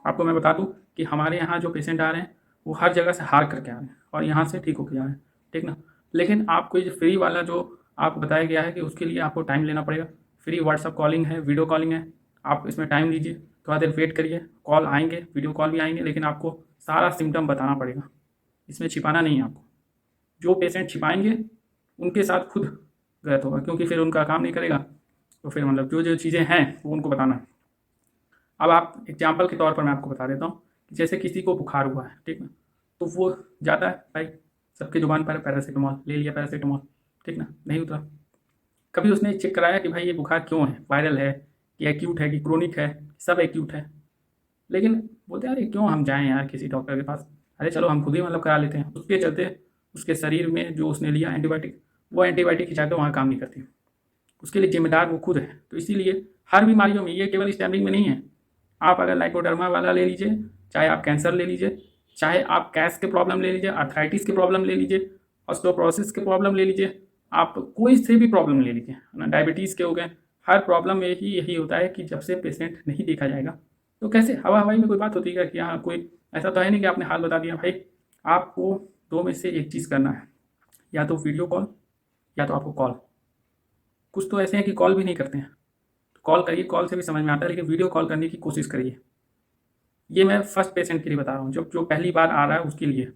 आपको मैं बता दूँ कि हमारे यहाँ जो पेशेंट आ रहे हैं वो हर जगह से हार करके आ रहे हैं और यहाँ से ठीक होके जा रहे हैं, ठीक ना। लेकिन आपको ये फ्री वाला जो आपको बताया गया है कि उसके लिए आपको टाइम लेना पड़ेगा। फ्री व्हाट्सअप कॉलिंग है, वीडियो कॉलिंग है, आप इसमें टाइम लीजिए, थोड़ा देर वेट करिए, कॉल आएंगे, वीडियो कॉल भी आएंगे, लेकिन आपको सारा सिम्टम बताना पड़ेगा, इसमें छिपाना नहीं है आपको। जो पेशेंट छिपाएंगे उनके साथ खुद गलत होगा, क्योंकि फिर उनका काम नहीं करेगा, तो फिर मतलब जो जो चीज़ें हैं वो उनको बताना है। अब आप एग्जाम्पल के तौर पर मैं आपको बता देता हूँ कि जैसे किसी को बुखार हुआ है, ठीक ना, तो वो जाता है भाई, सबके जुबान पर पैरासीटामॉल ले लिया, पैरासीटामॉल, ठीक ना, नहीं उतरा। कभी उसने चेक कराया कि भाई ये बुखार क्यों है, वायरल है कि एक्यूट है कि क्रोनिक है, सब एक्यूट है। लेकिन बोलते हैं अरे क्यों हम जाएं यार किसी डॉक्टर के पास, अरे चलो हम खुद ही मतलब करा लेते हैं। उसके चलते उसके शरीर में जो उसने लिया एंटीबायोटिक, वो एंटीबायोटिक की जाकर वहाँ काम नहीं करती, उसके लिए जिम्मेदार वो खुद है। तो इसीलिए हर बीमारियों में, ये केवल स्टैम्पिंग में नहीं है, आप अगर लाइकोडर्मा वाला ले लीजिए, चाहे आप कैंसर ले लीजिए, चाहे आप कैस के प्रॉब्लम ले लीजिए, अर्थराइटिस के प्रॉब्लम ले लीजिए, ऑस्टियोपोरोसिस के प्रॉब्लम ले लीजिए, आप कोई से भी प्रॉब्लम ले लीजिए ना, डायबिटीज़ के हो गए, हर प्रॉब्लम में ही यही होता है कि जब से पेशेंट नहीं देखा जाएगा तो कैसे हवा हवाई में कोई बात होती है कि हाँ कोई ऐसा तो है नहीं कि आपने हाल बता दिया भाई। आपको दो में से एक चीज़ करना है, या तो वीडियो कॉल या तो आपको कॉल। कुछ तो ऐसे हैं कि कॉल भी नहीं करते हैं, तो कॉल करिए, कॉल से भी समझ में आता है, लेकिन वीडियो कॉल करने की कोशिश करिए। ये मैं फर्स्ट पेशेंट के लिए बता रहा हूँ, जो जो पहली बार आ रहा है उसके लिए।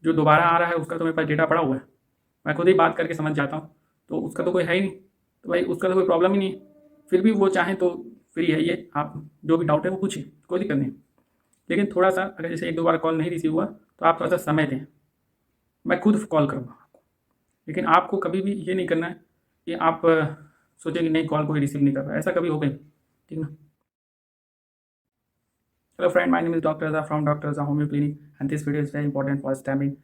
जो दोबारा आ रहा है उसका तो मेरे पास डेटा पड़ा हुआ है, मैं खुद ही बात करके समझ जाता हूँ, तो उसका तो कोई है ही नहीं, तो भाई उसका तो कोई प्रॉब्लम ही नहीं है। फिर भी वो चाहें तो फ्री है, ये आप जो भी डाउट है वो पूछिए, कोई दिक्कत नहीं। लेकिन थोड़ा सा अगर जैसे एक दो बार कॉल नहीं रिसीव हुआ तो आप थोड़ा सा समय दें, मैं खुद कॉल करूँगा आपको। लेकिन आपको कभी भी ये नहीं करना है कि आप सोचें कि नहीं कॉल कोई रिसीव नहीं कर रहा है, ऐसा कभी हो गई, ठीक ना। Hello friend, my name is Dr. Azhar from Dr. Azhar Homeo Clinic and this video is very important for stammering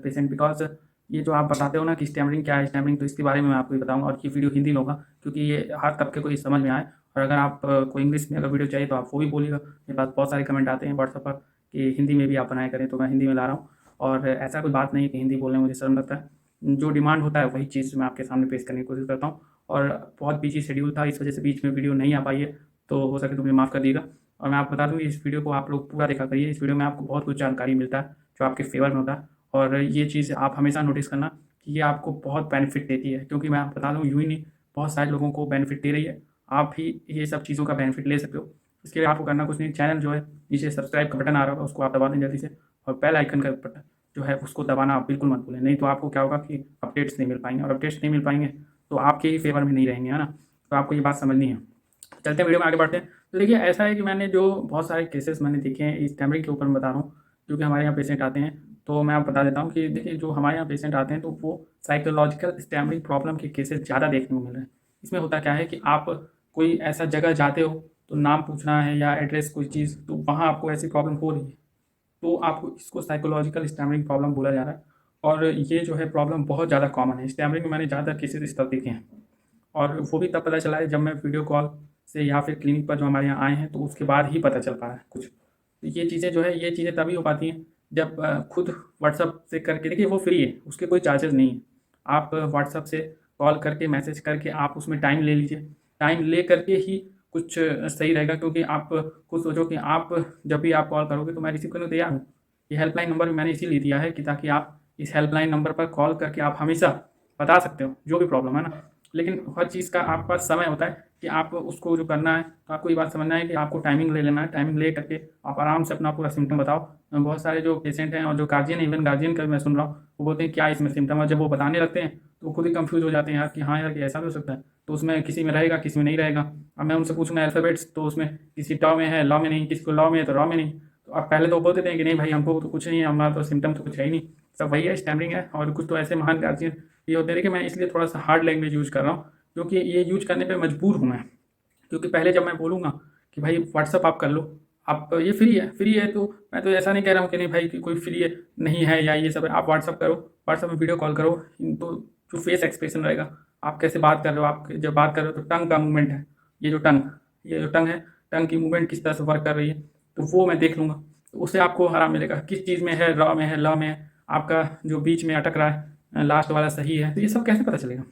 patient because ये जो आप बताते हो ना कि स्टैमरिंग क्या है, स्टैमरिंग, तो इसके बारे में मैं आपको बताऊंगा। और ये वीडियो हिंदी में होगा क्योंकि ये हर तबके को ये समझ में आए। और अगर आप को इंग्लिश में अगर वीडियो चाहिए तो आप वो भी बोलिएगा। मेरे पास बहुत सारे कमेंट आते हैं व्हाट्सएप पर कि हिंदी में भी आप बनाया करें, तो मैं हिंदी में ला रहा हूँ। और ऐसा कोई बात नहीं है कि हिंदी बोलने में मुझे शर्म लगता है, जो डिमांड होता है वही चीज़ मैं आपके सामने पेश करने की कोशिश करता हूँ। और बहुत बिजी शेड्यूल था, इस वजह से बीच में वीडियो नहीं आ पाई है, तो हो सके तो मुझे माफ़ कर दीजिएगा। और मैं आपको बता दूँ इस वीडियो को आप लोग पूरा देखा करिए, इस वीडियो में आपको बहुत कुछ जानकारी मिलता है जो आपके फेवर में होता है। और ये चीज़ आप हमेशा नोटिस करना कि ये आपको बहुत बेनिफिट देती है, क्योंकि मैं आपको बता दूँ यूँ ही नहीं, बहुत सारे लोगों को बेनिफिट दे रही है। आप भी ये सब चीज़ों का बेनिफिट ले सकते हो। इसके लिए आपको करना कुछ नहीं, चैनल जो है नीचे सब्सक्राइब का बटन आ रहा होगा उसको आप दबा दें जल्दी से, और बेल आइकन का बटन जो है उसको दबाना आप बिल्कुल मत भूलें, नहीं तो आपको क्या होगा कि अपडेट्स नहीं मिल पाएंगे, और अपडेट्स नहीं मिल पाएंगे तो आपके ही फेवर में नहीं रहेंगे, है ना। तो आपको ये बात समझनी है। चलते हैं वीडियो में आगे बढ़ते हैं। तो देखिए ऐसा है कि मैंने जो बहुत सारे केसेस मैंने देखे हैं इस टैमरिंग के ऊपर मैं बता रहा हूँ, क्योंकि हमारे यहाँ पेशेंट आते हैं। तो मैं आपको बता देता हूँ कि देखिए जो हमारे यहाँ पेशेंट आते हैं तो वो साइकोलॉजिकल स्टैमरिंग प्रॉब्लम के केसेस ज़्यादा देखने को मिल रहे हैं। इसमें होता क्या है कि आप कोई ऐसा जगह जाते हो तो नाम पूछना है या एड्रेस कोई चीज़, तो वहाँ आपको ऐसी प्रॉब्लम हो रही है, तो आपको इसको साइकोलॉजिकल स्टैमरिंग प्रॉब्लम बोला जा रहा है। और ये जो है प्रॉब्लम बहुत ज़्यादा कॉमन है, स्टैमरिंग में मैंने ज़्यादा केसेस इस तरह देखे हैं। और वो भी तब पता चला है जब मैं वीडियो कॉल से या फिर क्लिनिक पर जो हमारे यहाँ आए हैं तो उसके बाद ही पता चल पा रहा है कुछ। तो ये चीज़ें जो है, ये चीज़ें तभी हो पाती हैं जब खुद व्हाट्सअप से करके, देखिए वो फ्री है, उसके कोई चार्जेस नहीं है। आप व्हाट्सअप से कॉल करके मैसेज करके आप उसमें टाइम ले लीजिए, टाइम ले करके ही कुछ सही रहेगा। क्योंकि आप खुद सोचो कि आप जब भी आप कॉल करोगे तो मैं रिसीव करने को तैयार हूँ। ये हेल्पलाइन नंबर भी मैंने इसीलिए दिया है कि ताकि आप इस हेल्पलाइन नंबर पर कॉल करके आप हमेशा बता सकते हो जो भी प्रॉब्लम है ना। लेकिन हर चीज़ का आपके पास समय होता है कि आप उसको जो करना है, तो आपको ये बात समझना है कि आपको टाइमिंग ले लेना है, टाइमिंग ले करके आप आराम से अपना पूरा सिम्टम बताओ। बहुत सारे जो पेशेंट हैं और जो गार्जियन, इवन गार्जियन का मैं सुन रहा हूँ, वो बोलते हैं क्या इसमें सिम्टम है, जब वो बताने लगते हैं तो वो खुद ही कंफ्यूज हो जाते हैं यार कि हाँ यार कि ऐसा भी हो सकता है, तो उसमें किसी में रहेगा किसी में नहीं रहेगा। अब मैं उनसे पूछूंगा अल्फ़ाबेट्स, तो उसमें किसी टॉ में है, लॉ में नहीं, किसी को लॉ में है तो रॉ में नहीं। तो अब पहले तो वो बोलते थे कि नहीं भाई हमको तो कुछ नहीं है, हमारा तो सिम्टम तो कुछ है ही नहीं, सब वही है, स्टैमरिंग है। और कुछ तो ऐसे महान गार्जियन ये होते हैं कि मैं इसलिए थोड़ा सा हार्ड लैंग्वेज यूज़ कर रहा हूँ, क्योंकि ये यूज करने पे मजबूर हूँ मैं। क्योंकि पहले जब मैं बोलूँगा कि भाई व्हाट्सअप आप कर लो, आप ये फ्री है, तो मैं तो ऐसा नहीं कह रहा हूँ कि नहीं भाई कि कोई फ्री है नहीं है या ये सब है, आप व्हाट्सअप करो, व्हाट्सअप में वीडियो कॉल करो। तो जो फेस एक्सप्रेशन रहेगा, आप कैसे बात कर रहे हो, आप जब बात कर रहे हो तो टंग का मूवमेंट है, ये जो टंग है, टंग की मूवमेंट किस तरह से वर्क कर रही है, तो वो मैं देख लूँगा। तो उससे आपको आराम मिलेगा किस चीज़ में है, रॉ में है, लॉ में है, आपका जो बीच में अटक रहा है लास्ट वाला सही है, तो ये सब कैसे पता चलेगा,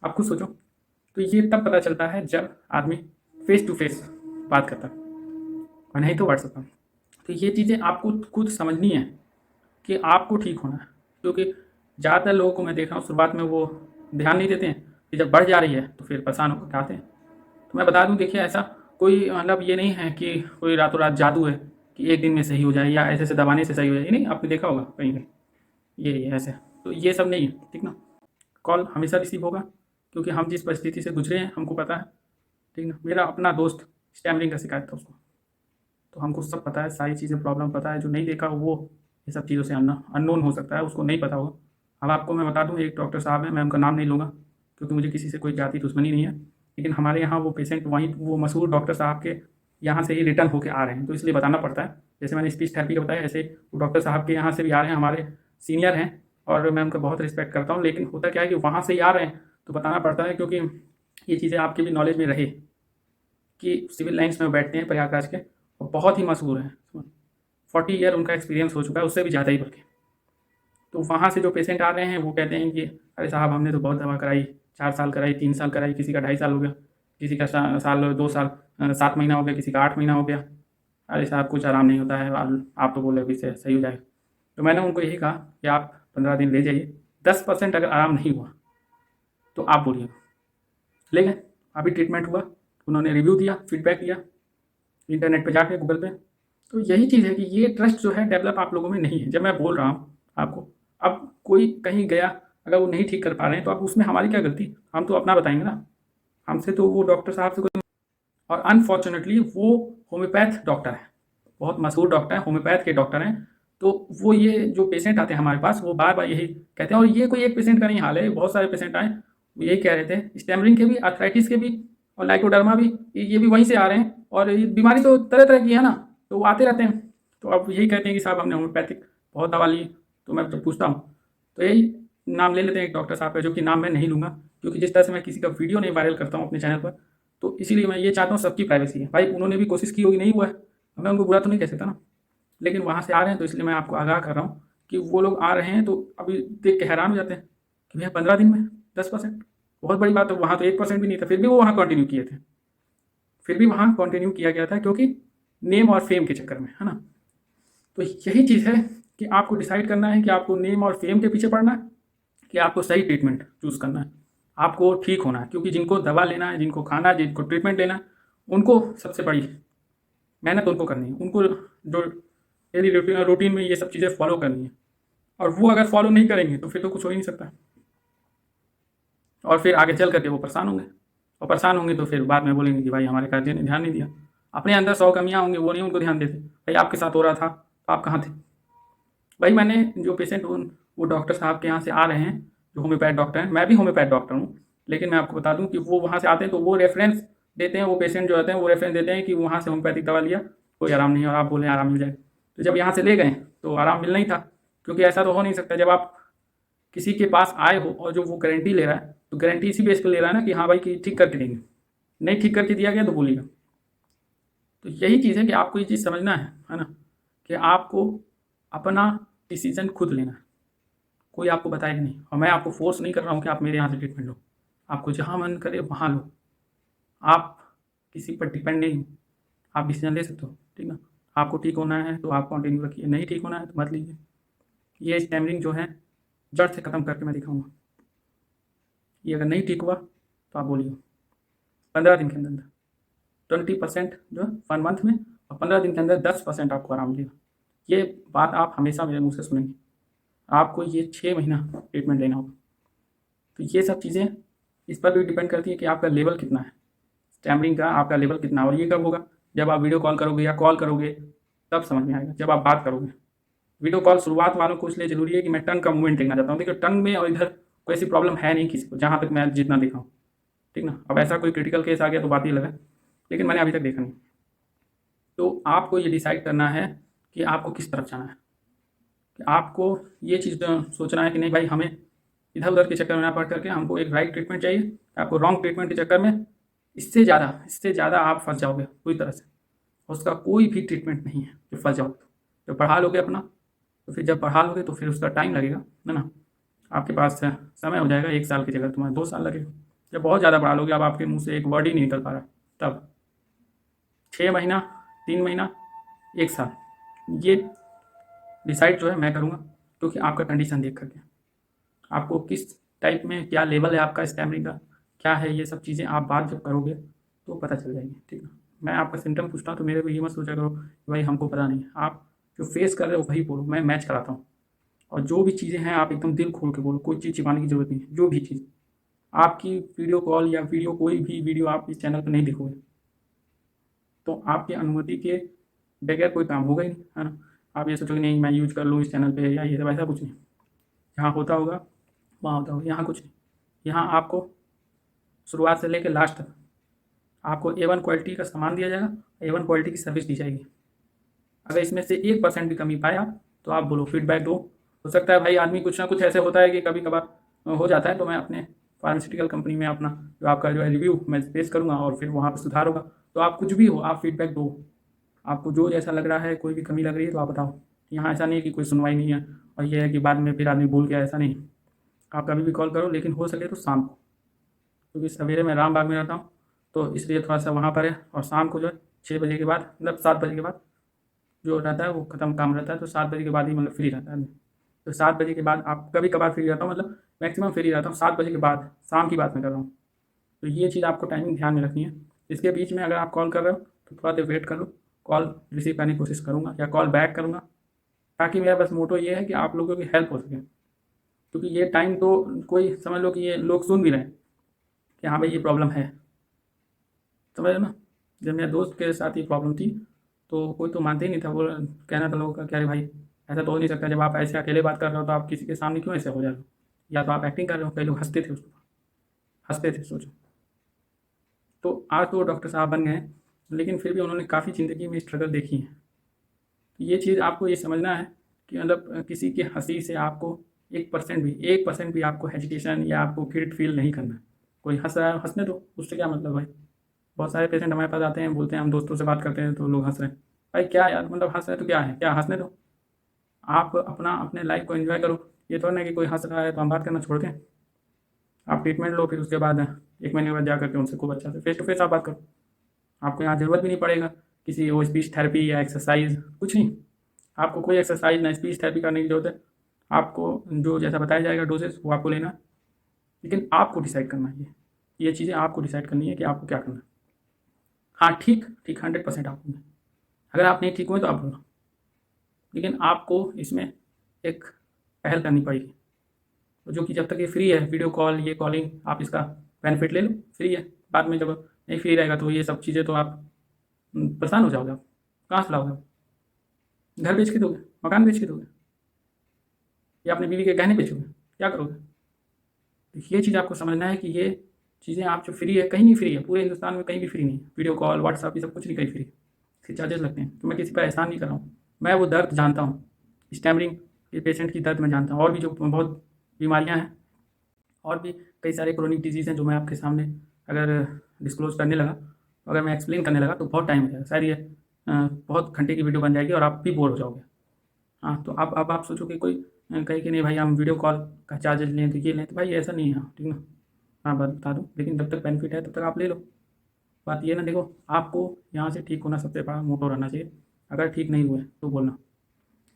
आप खुद सोचो। तो ये तब पता चलता है जब आदमी फेस टू फेस बात करता है। और नहीं तो व्हाट्सएप पर। तो ये चीज़ें आपको खुद समझनी है कि आपको ठीक होना है, क्योंकि ज़्यादातर लोगों को मैं देख रहा हूँ शुरुआत में वो ध्यान नहीं देते हैं, कि जब बढ़ जा रही है तो फिर परेशान होकर आते हैं। तो मैं बता दूं, देखिए ऐसा कोई मतलब ये नहीं है कि कोई रातों रात जादू है कि एक दिन में सही हो जाए या ऐसे ऐसे दबाने से सही हो जाए, ये नहीं, आपने देखा होगा कहीं कहीं ये ऐसे। तो ये सब नहीं है, ठीक ना। कॉल हमेशा रिसीव होगा, क्योंकि हम जिस परिस्थिति से गुजरे हैं हमको पता है, ठीक ना। मेरा अपना दोस्त स्टैमरिंग का शिकायत था उसको, तो हमको सब पता है, सारी चीज़ें प्रॉब्लम पता है। जो नहीं देखा वो ये सब चीज़ों से अननोन हो सकता है, उसको नहीं पता होगा। अब आपको मैं बता दूं, एक डॉक्टर साहब हैं, मैं उनका नाम नहीं लूँगा क्योंकि मुझे किसी से कोई जाति दुश्मनी नहीं है, लेकिन हमारे यहाँ वो पेशेंट वहीं वो मशहूर डॉक्टर साहब के यहाँ से ही रिटर्न होकर आ रहे हैं, तो इसलिए बताना पड़ता है। जैसे मैंने स्पीच थेरेपी का बताया, ऐसे वो डॉक्टर साहब के यहाँ से भी आ रहे हैं, हमारे सीनियर हैं और मैं उनका बहुत रिस्पेक्ट करता हूँ। लेकिन होता क्या है कि वहाँ से ही आ रहे हैं तो बताना पड़ता है, क्योंकि ये चीज़ें आपके भी नॉलेज में रहे कि सिविल लाइन्स में बैठते हैं प्रयागराज के और बहुत ही मशहूर हैं। 40 ईयर उनका एक्सपीरियंस हो चुका है, उससे भी ज़्यादा ही बल्कि। तो वहाँ से जो पेशेंट आ रहे हैं वो कहते हैं कि अरे साहब हमने तो बहुत दवा कराई, 4 साल कराई, 3 साल कराई, किसी का 2.5 साल हो गया, किसी का साल 2 साल 7 महीना हो गया, किसी का 8 महीना हो गया। अरे साहब कुछ आराम नहीं होता है, आप तो बोल रहे हो कि इससे सही हो जाएगा। तो मैंने उनको यही कहा कि आप 15 दिन ले जाइए, 10% अगर आराम नहीं हुआ तो आप बोलिए। ले गए, अभी ट्रीटमेंट हुआ, उन्होंने रिव्यू दिया, फीडबैक दिया इंटरनेट पे जाके, गूगल पे। तो यही चीज़ है कि ये ट्रस्ट जो है डेवलप आप लोगों में नहीं है। जब मैं बोल रहा हूँ आपको, अब कोई कहीं गया, अगर वो नहीं ठीक कर पा रहे हैं तो अब उसमें हमारी क्या गलती, हम तो अपना बताएंगे ना। हमसे तो वो डॉक्टर साहब से कोई, और अनफॉर्चुनेटली वो होम्योपैथ डॉक्टर है, बहुत मशहूर डॉक्टर है, होम्योपैथ के डॉक्टर हैं। तो वो ये जो पेशेंट आते हैं हमारे पास वो बार बार यही कहते हैं, और ये कोई एक पेशेंट का नहीं हाल है, बहुत सारे पेशेंट आए वो यही कह रहे थे, स्टैमरिंग के भी, आर्थराइटिस के भी और लाइकोडर्मा भी, ये भी वहीं से आ रहे हैं। और ये बीमारी तो तरह तरह की है ना, तो वो आते रहते हैं। तो अब यही कहते हैं कि साहब हमने होम्योपैथिक बहुत दवा ली। तो मैं जब पूछता हूँ तो यही नाम ले लेते हैं एक डॉक्टर साहब का, जो कि नाम मैं नहीं लूँगा, क्योंकि जिस तरह से मैं किसी का वीडियो नहीं वायरल करता हूँ अपने चैनल पर, तो इसीलिए मैं ये चाहता हूँ सबकी प्राइवेसी है। भाई उन्होंने भी कोशिश की होगी, नहीं हुआ है, मैं उनको बुरा तो नहीं कह सकता ना, लेकिन वहाँ से आ रहे हैं तो इसलिए मैं आपको आगाह कर रहा हूँ कि वो लोग आ रहे हैं। तो अभी देख के हैरान हो जाते हैं कि भैया 15 दिन में 10%, बहुत बड़ी बात है। वहाँ तो 1% भी नहीं था, फिर भी वो वहाँ कंटिन्यू किए थे, फिर भी वहाँ कंटिन्यू किया गया था, क्योंकि नेम और फेम के चक्कर में, है ना। तो यही चीज़ है कि आपको डिसाइड करना है कि आपको नेम और फेम के पीछे पड़ना है कि आपको सही ट्रीटमेंट चूज़ करना है, आपको ठीक होना है। क्योंकि जिनको दवा लेना है, जिनको खाना है, जिनको ट्रीटमेंट लेना है, उनको सबसे बड़ी मेहनत उनको करनी है, उनको जो डेली रूटीन में ये सब चीज़ें फॉलो करनी है। और वो अगर फॉलो नहीं करेंगे तो फिर तो कुछ हो ही नहीं सकता, और फिर आगे चल करके वो परेशान होंगे, और परेशान होंगे तो फिर बाद में बोलेंगे कि भाई हमारे गार्जियन ने ध्यान नहीं दिया। अपने अंदर 100 कमियाँ होंगी, वो नहीं उनको ध्यान देते। भाई आपके साथ हो रहा था तो आप कहाँ थे। भाई मैंने जो पेशेंट वो डॉक्टर साहब के यहाँ से आ रहे हैं जो होम्योपैथ डॉक्टर हैं, मैं भी होम्योपैथ डॉक्टर हूँ, लेकिन मैं आपको बता दूं कि वो वहाँ से आते हैं तो वो रेफरेंस देते हैं, वो पेशेंट जो आते हैं वो रेफरेंस देते हैं कि वहाँ से होम्योपैथिक दवा लिया, कोई आराम नहीं है, और आप बोले आराम मिल जाए। तो जब यहाँ से ले गए तो आराम मिलना ही था, क्योंकि ऐसा तो हो नहीं सकता जब आप किसी के पास आए हो और जो वो गारंटी ले रहा है, तो गारंटी इसी बेस पर ले रहा है ना कि हाँ भाई कि ठीक करके देंगे, नहीं ठीक करके दिया गया तो बोलिएगा। तो यही चीज़ है कि आपको ये चीज़ समझना है ना, कि आपको अपना डिसीजन खुद लेना है, कोई आपको बताएगा नहीं। और मैं आपको फोर्स नहीं कर रहा हूँ कि आप मेरे यहाँ से ट्रीटमेंट लो, आपको जहाँ मन करे वहाँ लो, आप किसी पर डिपेंड नहीं हो, आप डिसीजन ले सकते हो, ठीक ना। आपको ठीक होना है तो आप कंटिन्यू रखिए, नहीं ठीक होना है तो मत लीजिए। ये स्टैमरिंग जो है जड़ से ख़त्म करके मैं दिखाऊंगा। ये अगर नहीं ठीक हुआ तो आप बोलिए, 15 दिन के अंदर 20% जो है 1 मंथ में, और 15 दिन के अंदर 10% आपको आराम मिलेगा। ये बात आप हमेशा मेरे मुँह से सुनेंगे। आपको ये 6 महीना ट्रीटमेंट लेना होगा। तो ये सब चीज़ें इस पर भी डिपेंड करती है कि आपका लेवल कितना है स्टैमरिंग का, आपका लेवल कितना। और ये कब होगा, जब आप वीडियो कॉल करोगे या कॉल करोगे तब समझ में आएगा, जब आप बात करोगे। वीडियो कॉल शुरुआत वालों को इसलिए ज़रूरी है कि मैं टंग का मूवमेंट देखना चाहता हूँ। देखिए टंग में और इधर कोई ऐसी प्रॉब्लम है नहीं किसी को, जहाँ तक मैं जितना देखा हूँ, ठीक ना। अब ऐसा कोई क्रिटिकल केस आ गया तो बात ही अलग है, लेकिन मैंने अभी तक देखा नहीं। तो आपको ये डिसाइड करना है कि आपको किस तरफ जाना है, कि आपको ये चीज़ सोचना है कि नहीं भाई हमें इधर उधर के चक्कर में ना पड़ करके हमको एक राइट ट्रीटमेंट चाहिए। आपको रॉन्ग ट्रीटमेंट के चक्कर में इससे ज़्यादा आप फंस जाओगे पूरी तरह से, उसका कोई भी ट्रीटमेंट नहीं है जो फंस जाओगे। तो जब पढ़ा लोगे अपना, तो फिर जब पढ़ा लोगे तो फिर उसका टाइम लगेगा, है ना। आपके पास समय हो जाएगा 1 साल की जगह तुम्हारे 2 साल लगेगा। जब बहुत ज़्यादा पढ़ा लोगे, अब आपके मुँह से एक वर्ड ही नहीं निकल पा रहा, तब 6 महीना 3 महीना, 1 साल, ये डिसाइड जो है मैं करूँगा, क्योंकि आपका कंडीशन देख करके आपको किस टाइप में क्या लेवल है आपका स्टैमरिंग का, क्या है, ये सब चीज़ें आप बात जब करोगे तो पता चल जाएगी, ठीक है। मैं आपका सिम्टम पूछता हूँ तो मेरे को ये मत सोचा करो कि भाई हमको पता नहीं है, आप जो फेस कर रहे हो वही बोलो, मैं मैच कराता हूँ। और जो भी चीज़ें हैं आप एकदम दिल खोल के बोलो, कोई चीज़ छिपाने की ज़रूरत नहीं है। जो भी चीज़ आपकी वीडियो कॉल या वीडियो, कोई भी वीडियो आप इस चैनल पर नहीं देखोगे तो आपकी अनुमति के बगैर कोई काम होगा ही नहीं, है ना। आप ये सोचोगे नहीं मैं यूज कर लूँ इस चैनल पे या ये सब, ऐसा कुछ नहीं। जहाँ होता होगा वहाँ होता होगा, यहाँ कुछ नहीं। यहाँ आपको शुरुआत से लेकर लास्ट तक आपको A1 क्वालिटी का सामान दिया जाएगा, A1 क्वालिटी की सर्विस दी जाएगी। अगर इसमें से 1% भी कमी पाया तो आप बोलो, फीडबैक दो। हो सकता है भाई आदमी कुछ ना कुछ ऐसे होता है कि कभी कभार हो जाता है, तो मैं अपने फार्मास्यूटिकल कंपनी में अपना जो आपका जो है रिव्यू मैं पेश करूँगा और फिर वहाँ पर सुधार होगा। तो आप कुछ भी हो, आप फीडबैक दो, आपको जो जैसा लग रहा है, कोई भी कमी लग रही है तो आप बताओ। यहाँ ऐसा नहीं है कि कोई सुनवाई नहीं है और ये है कि बाद में फिर आदमी भूल गया, ऐसा नहीं। आप कभी भी कॉल करो, लेकिन हो सके तो शाम को, क्योंकि सवेरे मैं रामबाग में रहता हूँ तो इसलिए थोड़ा सा वहाँ पर है। और शाम को जो है 6 बजे के बाद, मतलब 7 बजे के बाद जो रहता है वो ख़त्म काम रहता है, तो 7 बजे के बाद ही मतलब फ्री रहता है। तो 7 बजे के बाद आप कभी कभार फ्री रहता हूँ, मतलब मैक्सिमम फ्री रहता हूँ 7 बजे के बाद, शाम की बात मैं कर रहा हूँ। तो ये चीज़ आपको टाइमिंग ध्यान में रखनी है। इसके बीच में अगर आप कॉल कर रहे हो तो थोड़ा देर वेट कर लो, कॉल रिसीव करने की कोशिश करूँगा या कॉल बैक करूँगा, ताकि मेरा बस मोटो ये है कि आप लोगों की हेल्प हो सके। क्योंकि ये टाइम तो कोई समझ लो कि ये लोग सुन भी रहे हैं कि हाँ भाई ये प्रॉब्लम है, समझ रहे ना। जब मेरे दोस्त के साथ ये प्रॉब्लम थी तो कोई तो मानते ही नहीं था, वो कहना था लोगों का, क्या भाई ऐसा तो हो नहीं सकता, जब आप ऐसे अकेले बात कर रहे हो तो आप किसी के सामने क्यों ऐसे हो जा रहे हो, या तो आप एक्टिंग कर रहे हो। कई लोग हंसते थे उसको, हंसते थे, सोचो। तो आज तो वो डॉक्टर साहब बन गए हैं, लेकिन फिर भी उन्होंने काफ़ी ज़िंदगी में स्ट्रगल देखी है। तो ये चीज़ आपको ये समझना है कि मतलब किसी की हंसी से आपको 1% भी आपको हेजिटेशन या आपको गिल्ट फील नहीं करना है। कोई हंस रहा है, हंसने दो, उससे क्या मतलब भाई। बहुत सारे पेशेंट हमारे पास आते हैं, बोलते हैं हम दोस्तों से बात करते हैं तो लोग हंस रहे हैं। भाई क्या यार, मतलब हंस रहे हैं तो क्या है, क्या हंसने दो। आप अपना अपने लाइफ को एंजॉय करो। ये थोड़ा ना कि कोई हंस रहा है तो हम बात करना छोड़ दें। आप ट्रीटमेंट लो, फिर उसके बाद 1 महीने बाद जा करके उनसे खूब अच्छा से फेस टू फेस आप बात करो। आपको यहाँ ज़रूरत भी नहीं पड़ेगा किसी वो स्पीच थेरेपी या एक्सरसाइज, कुछ नहीं। आपको कोई एक्सरसाइज ना स्पीच थेरेपी करने की जरूरत है। आपको जो जैसा बताया जाएगा डोजेस वो आपको लेना है, लेकिन आपको डिसाइड करना है। ये चीज़ें आपको डिसाइड करनी है कि आपको क्या करना है। हाँ ठीक ठीक, 100% आप होंगे। अगर आप नहीं ठीक हुए तो आप बोलो, लेकिन आपको इसमें एक पहल करनी पड़ेगी। तो जो कि जब तक ये फ्री है, वीडियो कॉल, ये कॉलिंग, आप इसका बेनिफिट ले लो, फ्री है। बाद में जब नहीं फ्री रहेगा तो ये सब चीज़ें तो आप परेशान हो जाओगे। आप कहाँ से लाओगे, घर बेच के दोगे, मकान बेच के दोगे, या अपनी बीवी के गहने बेचोगे, क्या करोगे। तो ये चीज़ आपको समझना है कि ये चीज़ें आप जो फ्री है, कहीं नहीं फ्री है, पूरे हिंदुस्तान में कहीं भी फ्री नहीं है। वीडियो कॉल, व्हाट्सअप, ये सब कुछ नहीं कहीं फ्री है, इसके चार्जेस लगते हैं। तो मैं किसी पर एहसान नहीं कर रहा हूँ, मैं वो दर्द जानता हूँ, स्टैमरिंग के पेशेंट की दर्द मैं जानता हूँ। और भी जो बहुत बीमारियाँ हैं, और भी कई सारे क्रोनिक डिजीज़ हैं जो मैं आपके सामने अगर डिस्क्लोज करने लगा, अगर मैं एक्सप्लेन करने लगा तो बहुत टाइम हो जाएगा। शायद ये बहुत घंटे की वीडियो बन जाएगी और आप भी बोर हो जाओगे। हाँ, तो अब आप सोचो कि कोई कहे कि नहीं भाई हम वीडियो कॉल का चार्जेस लें तो ये लें, तो भाई ऐसा नहीं है, ठीक ना। हाँ बात बता दूँ, लेकिन जब तक बेनिफिट है तब तक आप ले लो। बात ये ना, देखो आपको यहाँ से ठीक होना सबसे बड़ा मोटो रहना चाहिए। अगर ठीक नहीं हुए तो बोलना,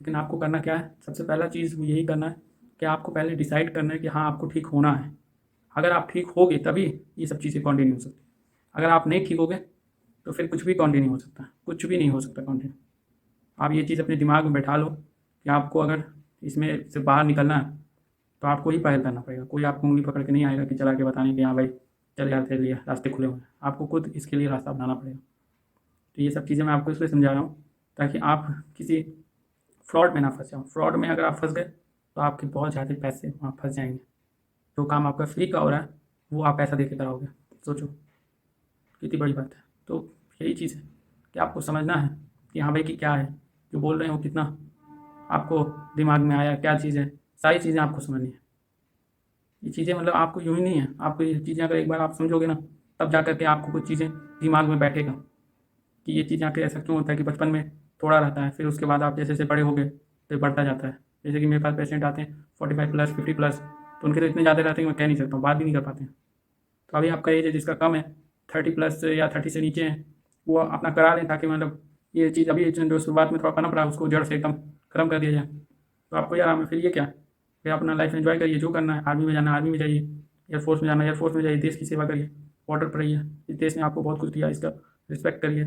लेकिन आपको करना क्या है, सबसे पहला चीज़ यही करना है कि आपको पहले डिसाइड करना है कि हाँ आपको ठीक होना है। अगर आप ठीक होगे तभी ये सब चीज़ें कंटिन्यू हो सकती। अगर आप नहीं ठीक होगे तो फिर कुछ भी कंटिन्यू हो सकता है, कुछ भी नहीं हो सकता कंटिन्यू। आप ये चीज़ अपने दिमाग में बैठा लो कि आपको अगर इसमें से बाहर निकलना है तो आपको ही पहल करना पड़ेगा। कोई आपको उंगली पकड़ के नहीं आएगा कि चला के बताने कि हाँ भाई चल यार तेरे लिए रास्ते खुले हुए हैं। आपको खुद इसके लिए रास्ता बनाना पड़ेगा। तो ये सब चीज़ें मैं आपको इसलिए समझा रहा हूँ ताकि आप किसी फ्रॉड में ना फंस जाओ। फ्रॉड में अगर आप फंस गए तो आपके बहुत ज़्यादा पैसे वहाँ फंस जाएंगे। जो काम आपका फ्री का हो रहा है वो आप पैसा दे के कराओगे, सोचो कितनी बड़ी बात है। तो यही चीज़ है कि आपको समझना है कि हाँ भाई कि क्या है जो बोल रहे हो, कितना आपको दिमाग में आया, क्या चीज़ है, सारी चीज़ें आपको समझनी है। ये चीज़ें मतलब आपको यूँ ही नहीं है, आपको ये चीज़ें अगर एक बार आप समझोगे ना तब जा करके आपको कुछ चीज़ें दिमाग में बैठेगा कि ये चीज़ आखिर ऐसा क्यों होता है कि बचपन में थोड़ा रहता है, फिर उसके बाद आप जैसे जैसे बड़े हो गए तो बढ़ता जाता है। जैसे कि मेरे पास पेशेंट आते हैं 45+, 50+, तो उनके तो इतने ज़्यादा रहते हैं मैं कह नहीं सकता हूँ, बात भी नहीं कर पाते हैं। तो अभी आपका एज है जिसका कम है, 30+ या 30 से नीचे है, वो अपना करा लें ताकि मतलब ये चीज़ अभी जो शुरुआत में थोड़ा पनप रहा है उसको जड़ से एकदम खत्म कर दिया जाए तो आपको ये आराम है। फिर ये क्या, फिर अपना लाइफ एंजॉय करिए, जो करना है, आर्मी में जाना है आर्मी में जाइए, एयरफोर्स में जाना है एयरफोर्स में जाइए, देश की सेवा करिए, बॉर्डर पर रहिए। इस देश ने आपको बहुत कुछ दिया, इसका रिस्पेक्ट करिए।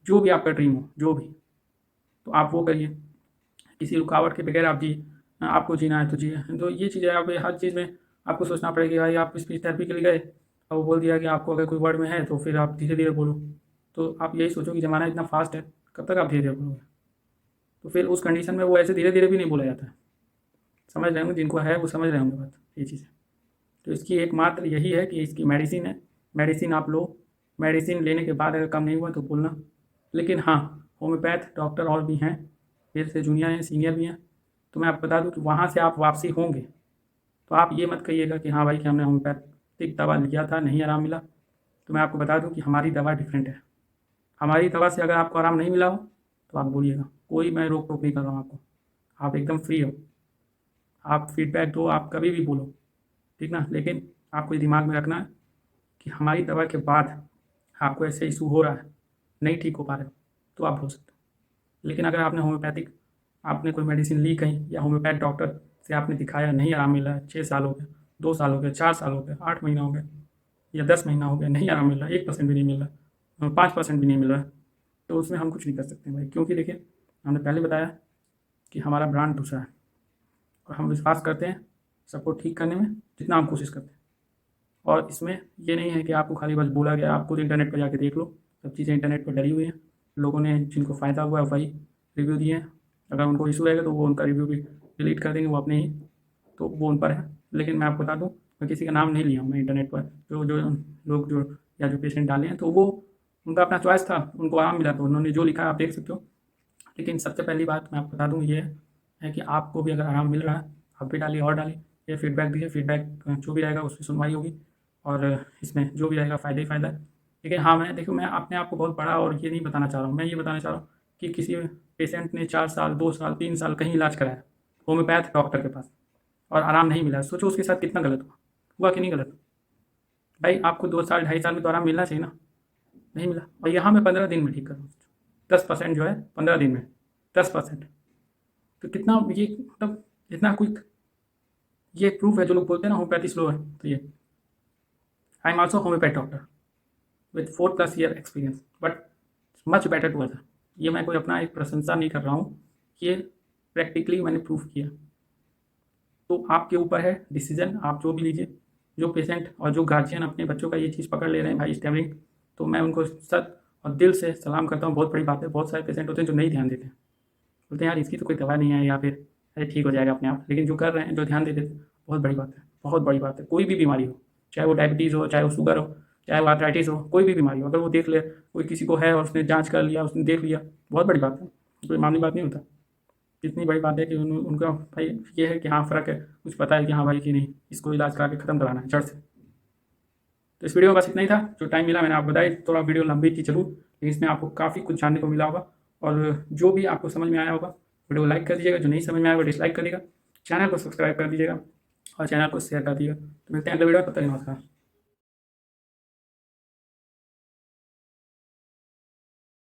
जो भी आपका ड्रीम हो, जो भी, तो आप वो करिए। किसी रुकावट के बगैर आप जिए, आपको जीना है तो जिए। तो ये चीज़ें आप हर चीज़ में आपको सोचना पड़ेगा। भाई आप स्पीच थेरेपी के लिए गए और वो बोल दिया कि आपको अगर कोई वर्ड में है तो फिर आप धीरे धीरे बोलो। तो आप यही सोचो कि ज़माना इतना फास्ट है, कब तक आप धीरे धीरे बोलोगे। तो फिर उस कंडीशन में वो ऐसे धीरे धीरे भी नहीं बोला जाता है। समझ रहे होंगे, जिनको है वो समझ रहे होंगे बात, ये चीज़ है। तो इसकी एकमात्र यही है कि इसकी मेडिसिन है, मेडिसिन आप लो, मेडिसिन लेने के बाद अगर कम नहीं हुआ तो बोलना। लेकिन हाँ, होम्योपैथ डॉक्टर और भी हैं, मेरे से जूनियर हैं, सीनियर भी हैं। तो मैं आपको बता दूं कि वहाँ से आप वापसी होंगे तो आप ये मत कहिएगा कि हाँ भाई कि हमने होम्योपैथिक दवा लिया था, नहीं आराम मिला। तो मैं आपको बता दूं कि हमारी दवा डिफरेंट है। हमारी दवा से अगर आपको आराम नहीं मिला हो तो आप बोलिएगा, कोई मैं रोक टोक नहीं कर रहा हूँ आपको, आप एकदम फ्री हो, आप फीडबैक दो, आप कभी भी बोलो, ठीक ना। लेकिन आपको ये दिमाग में रखना है कि हमारी दवा के बाद आपको ऐसे इशू हो रहा है, नहीं ठीक हो पा रहे हो, तो आप बोल सकते हो। लेकिन अगर आपने होम्योपैथिक, आपने कोई मेडिसिन ली कहीं या होम्योपैथ डॉक्टर से आपने दिखाया, नहीं आराम मिला है, 6 साल हो गए, 2 साल हो गए, 4 साल हो गए, 8 महीना हो गए या 10 महीना हो गया, नहीं आराम मिल रहा, 1% भी नहीं मिल रहा, 5% भी नहीं मिल रहा है, तो उसमें हम कुछ नहीं कर सकते भाई। क्योंकि देखिए, हमने पहले बताया कि हमारा ब्रांड दूसरा है और हम विश्वास करते हैं सबको ठीक करने में जितना हम कोशिश करते हैं। और इसमें ये नहीं है कि आपको खाली बस बोला गया, आप खुद इंटरनेट पर जाके देख लो, सब चीज़ें इंटरनेट पर डली हुई हैं। लोगों ने जिनको फ़ायदा हुआ है वही रिव्यू दिए हैं। अगर उनको इशू रहेगा तो वो उनका रिव्यू भी डिलीट कर देंगे, वो अपने ही, तो वो उन पर है। लेकिन मैं आपको बता दूँ, मैं किसी का नाम नहीं लिया हूँ मैं इंटरनेट पर, जो जो लोग जो या जो पेशेंट डाले हैं तो वो उनका अपना चॉइस था, उनको आराम मिला तो उन्होंने जो लिखा है आप देख सकते हो। लेकिन सबसे पहली बात मैं आपको बता दूँ ये है कि आपको भी अगर आराम मिल रहा है आप भी डालिए और डालिए, ये फीडबैक दीजिए, फीडबैक जो भी रहेगा उस पर सुनवाई होगी और इसमें जो भी रहेगा फ़ायदा ही फ़ायदा है। लेकिन हाँ, मैं देखो, मैं अपने आप को बहुत बड़ा और ये नहीं बताना चाह रहा हूँ, मैं ये बताना चाह रहा हूँ कि किसी पेशेंट ने 4 साल, 2 साल, 3 साल कहीं इलाज कराया होम्योपैथ डॉक्टर के पास और आराम नहीं मिला, सोचो उसके साथ कितना गलत हुआ कि नहीं गलत। भाई आपको 2 साल, 2.5 साल में तो आराम मिलना चाहिए ना, नहीं मिला। और यहाँ मैं 15 दिन में ठीक कर रहा हूँ, 10% जो है 15 दिन में, 10%। तो कितना ये, मतलब इतना क्विक, ये प्रूफ है। जो लोग बोलते हैं ना होम्योपैथी स्लो है, तो ये I am also homeopath doctor with 4+ year experience but much better to other. ये मैं कोई अपना एक प्रशंसा नहीं कर रहा हूँ, ये प्रैक्टिकली मैंने प्रूफ किया। तो आपके ऊपर है डिसीजन, आप जो भी लीजिए। जो पेशेंट और जो गार्जियन अपने बच्चों का ये चीज़ पकड़ ले रहे हैं भाई स्टैमरिंग, तो मैं उनको सच और दिल से सलाम करता हूँ। बहुत बड़ी बात है। बहुत सारे पेशेंट होते हैं जो नहीं ध्यान देते हैं, बोलते हैं यार इसकी तो कोई दवा नहीं है या फिर अरे ठीक हो जाएगा अपने आप। लेकिन जो कर रहे हैं, जो ध्यान देते हैं, बहुत बड़ी बात है, बहुत बड़ी बात है। कोई भी बीमारी हो, चाहे वो डायबिटीज़ हो, चाहे वो शुगर हो, चाहे वो आर्थराइटिस हो, कोई भी बीमारी हो, अगर वो देख ले, कोई किसी को है और उसने जांच कर लिया, उसने देख लिया, बहुत बड़ी बात है, कोई मामूली बात नहीं होता। इतनी बड़ी बात है कि उनका भाई ये है कि हाँ फ़र्क है, कुछ पता है कि हाँ भाई कि नहीं, इसको इलाज करा के ख़त्म कराना है जड़ से। तो इस वीडियो में बस इतना ही था, जो टाइम मिला मैंने आपको बताया। थोड़ा वीडियो लंबी थी जरूर, लेकिन इसमें आपको काफ़ी कुछ जानने को मिला होगा। और जो भी आपको समझ में आया होगा वीडियो को लाइक कर दीजिएगा, जो नहीं समझ में आया वो डिसलाइक करिएगा, चैनल को सब्सक्राइब कर दीजिएगा और चैनल को शेयर कर दीजिएगा। तो मिलते हैं अगले वीडियो में, तब तक नमस्कार।